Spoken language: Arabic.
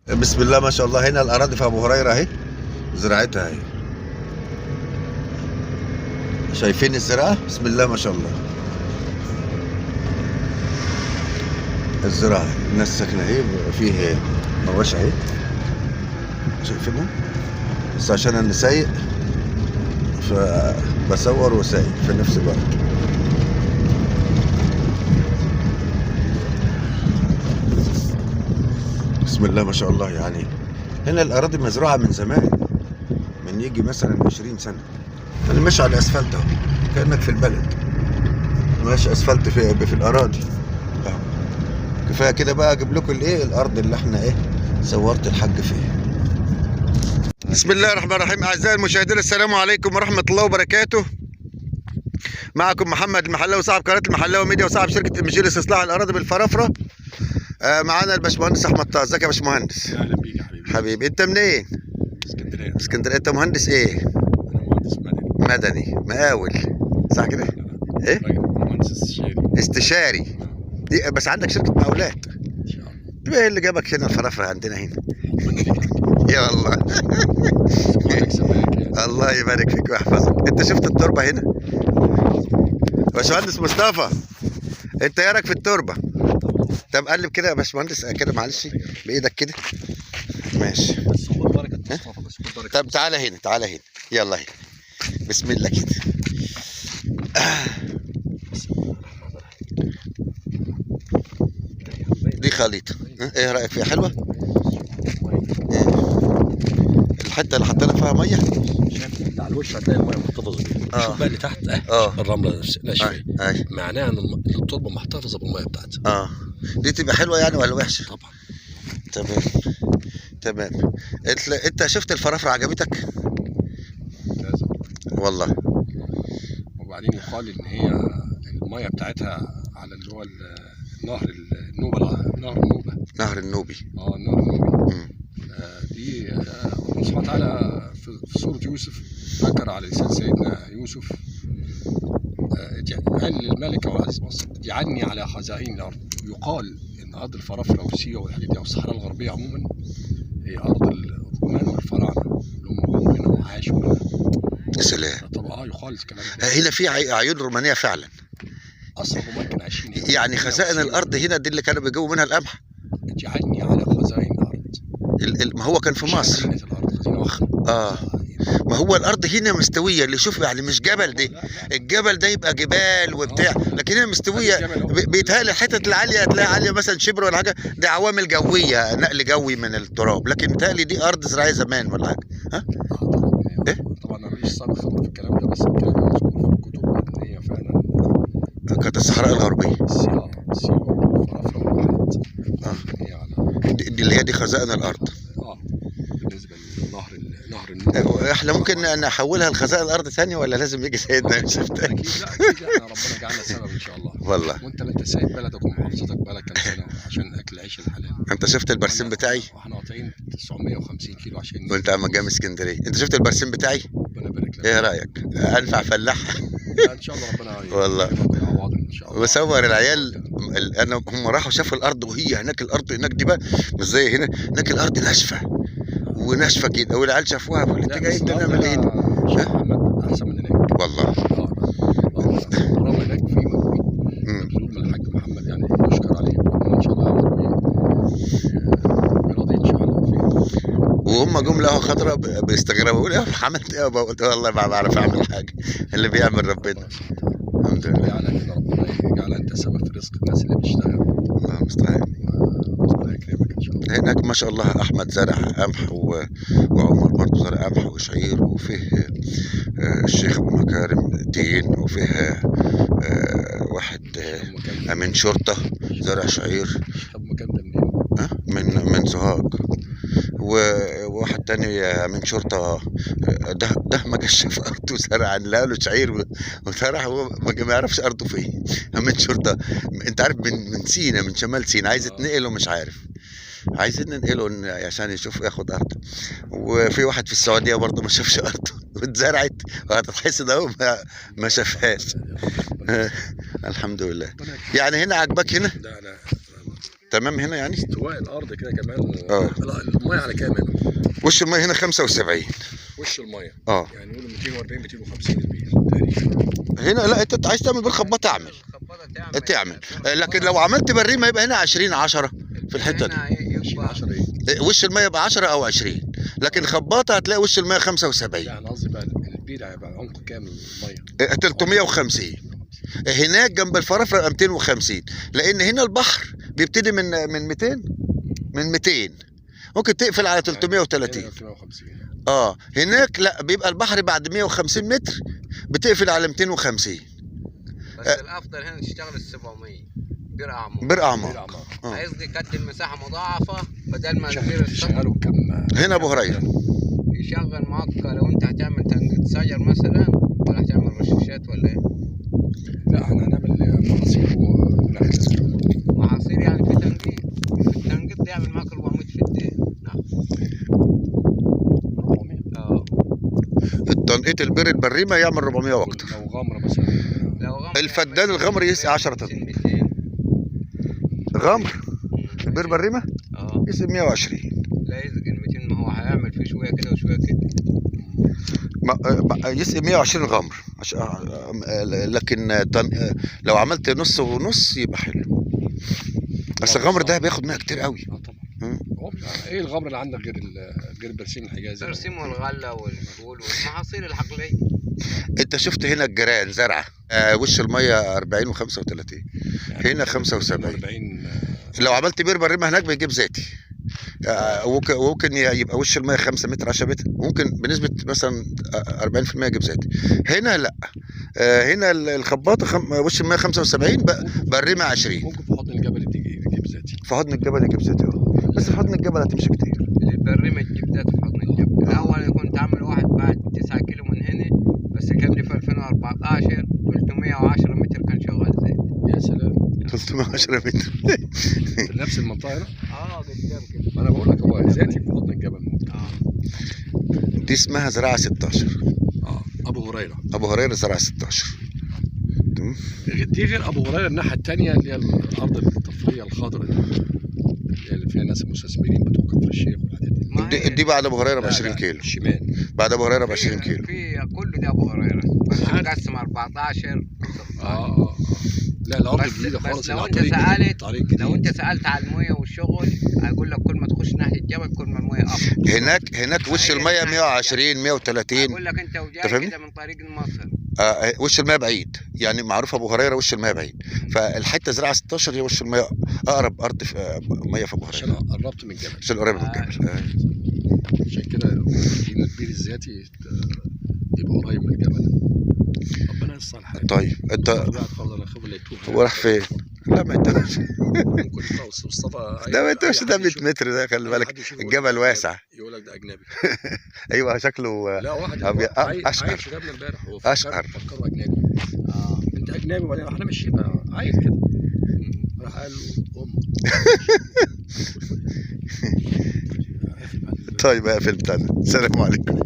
بسم الله ما شاء الله. هنا الأراضي في أبو هريرة أهي، زراعتها أهي. شايفين الزراعة؟ بسم الله ما شاء الله. الزراعة الناس ساكنة أهي، فيه مواشي أهي، شايفينها؟ بس عشان أنا سايق فبصور وسايق في نفس الوقت. بسم الله ما شاء الله. يعني هنا الأراضي مزروعة من زمان، من يجي مثلا 20 سنة. أنا ماشي على الأسفلت أهو، كأنك في البلد ماشي أسفلت في الأراضي أهو. كفاية كده بقى أجيب لكم الإيه الأرض اللي إحنا إيه صورت الحاج فيها. بسم الله الرحمن الرحيم. أعزائي المشاهدين، السلام عليكم ورحمة الله وبركاته. معكم محمد المحلاوي، صاحب قناة المحلاوي ميديا وصاحب شركة مجير استصلاح الأراضي بالفرافرة. معانا الباشمهندس أحمد طه. ازيك يا باشمهندس؟ اهلا بيك يا حبيبي. حبيبي، أنت منين؟ اسكندريه. اسكندرية. أنت مهندس إيه؟ انا مهندس مدني مقاول، صح كده؟ إيه؟ مهندس استشاري. استشاري. دي بس عندك شركة مقاولات؟ ان شاء الله. طب ايه اللي جابك هنا الفرافرة عندنا هنا؟ ربنا يبارك. يا الله. سبحانك سبحانك يعني. الله يبارك فيك ويحفظك. انت شفت التربة هنا؟ باشمهندس مصطفى، انت ايه رايك في التربة؟ طب قلب كده يا باشمهندس كده، معلش بايدك كده. ماشي. بس خد بركه مصطفى، بس خد بركه. طب تعالى هنا، تعالى هنا، يلا هنا. بسم الله كده. دي خليطة، ايه رأيك فيها؟ حلوة؟ الحتة اللي حطينا فيها مية، شايف انت على الوش هتلاقي الميه محتفظه بيها. شوف بقى اللي تحت الرمله ناشفه. معناها ان التربه محتفظه بالميه بتاعتها. دي تبقى حلوة يعني ولا وحشة؟ طبعا. تمام تمام. انت شفت الفرافرة عجبتك؟ لازم. والله. وبعدين يقال ان هي الميه بتاعتها على اللي هو نهر النوبه. نهر النوبه. نهر النوبي. النهر النوبي. دي الله سبحانه وتعالى في سورة يوسف ذكر على لسان سيدنا يوسف، قال للملك أو العزيز مصر: اجعلني على خزائن الأرض. يقال إن أرض الفرافرة والسيوة والحاجات دي أو الصحراء الغربية عموما هي أرض الرومان والفراعنة اللي هم جم منها وعاشوا منها. يا سلام. طبعا يقال الكلام ده. هنا في عيون رومانية فعلا. أصلا الرومان كانوا عايشين يعني خزائن الأرض هنا دي اللي كانوا بيجيبوا منها القمح. اجعلني على خزائن الأرض. ما هو كان في مصر. ما هو الارض هنا مستويه، اللي شوف يعني مش جبل دي. الجبل ده يبقى جبال وبتاع، لكن هنا مستويه. بيتهيألي الحتت العاليه هتلاقي عاليه مثلا شبر ولا حاجه، دي عوامل جويه، نقل جوي من التراب، لكن بيتهيألي دي ارض زراعيه زمان ولا حاجه. ها؟ ايه؟ طبعا انا ماليش سابق خبره في الكلام ده، بس الكلام ده مذكور في الكتب ان هي فعلا كانت الصحراء الغربيه. سيوه والفرافره والواحات. دي اللي هي دي خزائن الارض. بالنسبه لنهر النوبه. احنا ممكن نحولها لخزائن الارض ثانيه ولا لازم يجي سيدنا يوسف تاني؟ اكيد لا، اكيد احنا ربنا جعلنا سبب ان شاء الله. والله. وانت سايب بلدك ومحافظتك بقالك كام سنه عشان اكل العيش الحلال. انت شفت البرسيم بتاعي؟ واحنا قاطعين 950 كيلو عشان. وانت عم جاي من اسكندريه، انت شفت البرسيم بتاعي؟ ربنا يبارك لك. ايه رايك؟ انفع فلاح؟ لا ان شاء الله ربنا والله. ان شاء الله. بصور العيال، هم راحوا شافوا الارض وهي هناك. الارض هناك دي بقى مش زي هنا، هناك الارض ناشفه وناشفه كده، والعيال شافوها بيقولوا انت جاي نعمل ايه هنا؟ محمد احسن من هناك والله. طالما هناك في مجهود من الحاج محمد يعني يشكر عليه، ربنا ان شاء الله راضي ان شاء الله فيه. وهم جم لقوا خضراء بيستغربوا، يقولوا يا عملت ايه؟ قلت والله ما بعرف اعمل حاجه، اللي بيعمل ربنا. الحمد لله. يعني ربنا يجعل انت سبب في رزق الناس اللي بتشتغل. الله المستعان. ربنا يكرمك ان شاء الله. هناك ما شاء الله احمد زرع قمح وعمر برضه زرع قمح وشعير، وفيه الشيخ ابو مكارم دين، وفيه واحد امين شرطه زرع شعير. الشيخ ابو مكارم ده منين؟ من سوهاج. وواحد تاني من شرطة ده ما جاش في أرضه زرع، لا له شعير وزرع، هو ما يعرفش أرضه فين. من شرطة، أنت عارف من سينا، من شمال سينا، عايز يتنقل ومش عارف. عايزين ننقله عشان يشوف ياخد أرضه. وفي واحد في السعودية برضه ما شافش أرضه واتزرعت، وهتتحس ده هو ما شافهاش. الحمد لله. يعني هنا عجبك هنا؟ لا تمام هنا يعني. استواء الارض كده كمان اه. لا الميه على كام هنا؟ وش الميه هنا 75. وش الميه اه. يعني نقول 240 250 البير تقريبا. هنا لا، انت عايز تعمل بالخباطه اعمل. تعمل لكن لو عملت بريمه يبقى هنا 20 10 في الحته دي. 10 ايه؟ وش الميه يبقى 10 او 20، لكن خباطه هتلاقي وش الميه 75. لا انا قصدي بقى البير هيبقى عمقه كام الميه؟ 350. هناك جنب الفرافره يبقى 250، لان هنا البحر بيبتدي من 200 من 200 ممكن تقفل على 330. 350. اه هناك لا، بيبقى البحر بعد 150 متر بتقفل على 250. بس الافضل هنا تشتغل ال 700 بير اعمار. بير اعمار. قصدي قد المساحه مضاعفه بدل ما تشغلوا كم هنا ابو هريره يشغل معاك لو انت هتعمل تنقيط شجر مثلا ولا هتعمل رشاشات ولا ايه؟ لا احنا هنعمل محاصيل محاصيل يعني في تنقيط. التنقيط ده يعمل معاك 400 في الدقيقه. نعم 400. اه التنقيط البير البريمه يعمل 400 واكتر. لو غمره مثلا لو غمر الفدان الغمر يسقي 10 طن. غمر البير بريمه اه يسقي 120. لا يسقي 200، ما هو هيعمل فيه شويه كده وشويه كده. يسقي 120 غمر لكن لو عملت نص ونص يبقى حلو. بس الغمر ده بياخد ميه كتير قوي. اه طبعا. ايه الغمر اللي عندك غير البرسيم الحجازي؟ البرسيم والغله والفول والمحاصيل الحقليه. انت شفت هنا الجيران زرعه وش الميه 40 و35 هنا 75. 40. لو عملت بير بريمه هناك بيجيب ذاتي. وممكن يبقى وش الميه 5 متر 10 متر، ممكن بنسبه مثلا 40% يجيب ذاتي. هنا لا، هنا الخباطه وش الميه 75 بريمه 20. ممكن في حضن الجبل يجيب ذاتي. في حضن الجبل يجيب ذاتي بس في حضن الجبل هتمشي كتير. البريمه تجيب ذات في حضن الجبل. الاول كنت عامل واحد بعد 9 كيلو من هنا، بس كان لي في 2014 310 متر كان شغال زيت. يا سلام. 310 متر في نفس المنطقه هنا؟ قدام كده. ما انا بقول لك هو ذاتي في حضن الجبل. دي اسمها زراعه 16. ابو هريره. ابو هريره زراعه 16. دي غير ابو هريره الناحيه الثانيه اللي هي الارض الطفليه الخضراء اللي فيها ناس المستثمرين بتوع كفر الشيخ والحاجات دي بعد ابو هريره ب 20 كيلو. الشمال بعد ابو هريره ب 20 كيلو. في كل ده ابو هريره بس مقسم 14. لا الارض بس الجديده خالص. لو انت سالت لو انت سالت على الميه والشغل هيقول لك كل ما تخش ناحيه الجبل كل ما الميه افضل. هناك وش الميه 120 130. هيقول لك انت وجاي كده من طريق مصر. وش الميه بعيد، يعني معروف ابو هريره وش الميه بعيد، فالحته زراعه 16 هي وش الميه اقرب ارض في ميه في ابو هريره. عشان قربت من الجبل. عشان قريب من الجبل. عشان كده البير الذاتي يبقى قريب من الجبل. ربنا يصلح الحال. طيب انت هو راح فين؟ لا ما يتوهش. ده ما يتوهش، ده 100 متر ده، خلي بالك الجبل واسع. يقول لك ده اجنبي. ايوه شكله لا واحد اشقر. شبابنا امبارح هو اشقر. فكروا اجنبي. انت اجنبي وبعدين احنا ماشيين عايز كده راح قال له امك. طيب اقفل بتاعنا. السلام عليكم.